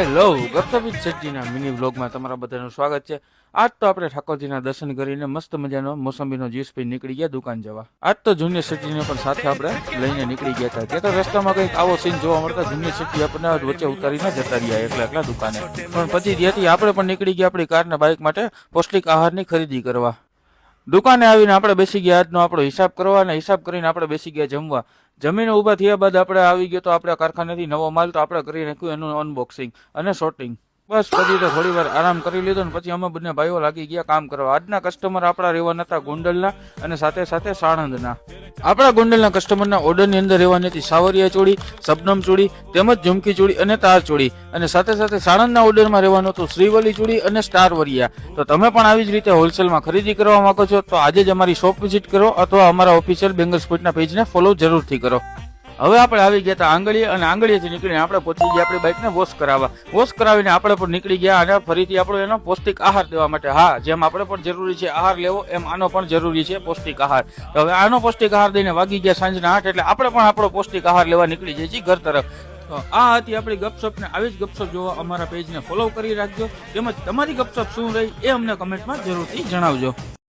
Hello ગપસપી સજ્જીના mini વ્લોગમાં તમારા બધાનું સ્વાગત છે। આજ તો આપણે ઠાકોરજીના દર્શન કરીને મસ્ત મજાનો મોસંબીનો જ્યુસ પી નીકળી ગયા દુકાન જવા। આજ તો જુનિયર સજ્જીને પણ સાથે આપણે લઈને નીકળી ગયા હતા। ત્યાં તો રસ્તામાં કંઈક આવો સીન જોવા મળતા જુનિયર સજ્જી આપણને વચ્ચે ઉતારીને જતા રહ્યા એકલા દુકાને। પણ પછી ત્યાંથી આપણે પણ નીકળી ગયા આપણી કાર ને બાઇક માટે પૌષ્ટિક આહારની ખરીદી કરવા। દુકાને આવીને આપણે બેસી ગયા આજનો આપણો હિસાબ કરવા અને હિસાબ કરીને આપણે બેસી ગયા જમવા। જમીને ઊભા થયા બાદ આપણે આવી ગયો તો આપણે કારખાનેથી નવો માલ તો આપણે કરી નાખ્યું એનું અનબોક્સિંગ અને શોર્ટિંગ। બસ પછી તો થોડી વાર આરામ કરી લીધો ને પછી અમે બંને ભાઈઓ લાગી ગયા કામ કરવા। આજના કસ્ટમર આપણા રહેવાના હતા ગોંડલના અને સાથે સાથે સાણંદના। આપણા ગોંડલના કસ્ટમરના ઓર્ડરની અંદર રહેવાની હતી સાવરિયા ચોળી, શબનમ ચોળી તેમજ ઝુમકી ચોળી અને તાર ચોળી, અને સાથે સાથે સાણંદના ઓર્ડરમાં રહેવાનું હતું શ્રીવલી ચોળી અને સ્ટાર વરિયા। તો તમે પણ આવી જ રીતે હોલસેલમાં ખરીદી કરવા માંગો છો તો આજે જ અમારી શોપ વિઝિટ કરો અથવા અમારા ઓફિશિયલ બેંગલ્સ પોઈન્ટના પેજને ફોલો જરૂરથી કરો। હવે આપણે આવી ગયા હતા આંગળીએ અને આંગળીએથી નીકળીને આપણે પહોંચી ગયા આપણી બાઇકને વોશ કરાવવા। વોશ કરાવીને આપણે પણ નીકળી ગયા અને ફરીથી આપણો એનો પૌષ્ટિક આહાર દેવા માટે। હા, જેમ આપણે પણ જરૂરી છે આહાર લેવો એમ આનો પણ જરૂરી છે પૌષ્ટિક આહાર। તો હવે આનો પૌષ્ટિક આહાર દઈને વાગી ગયા સાંજના 8 એટલે આપણે પણ આપણો પૌષ્ટિક આહાર લેવા નીકળી જઈએ છીએ ઘર તરફ। તો આ હતી આપણી ગપશપ ને આવી જ ગપશપ જોવા અમારા પેજને ફોલો કરી રાખજો, તેમજ તમારી ગપશપ શું રહી એ અમને કમેન્ટમાં જરૂરથી જણાવજો।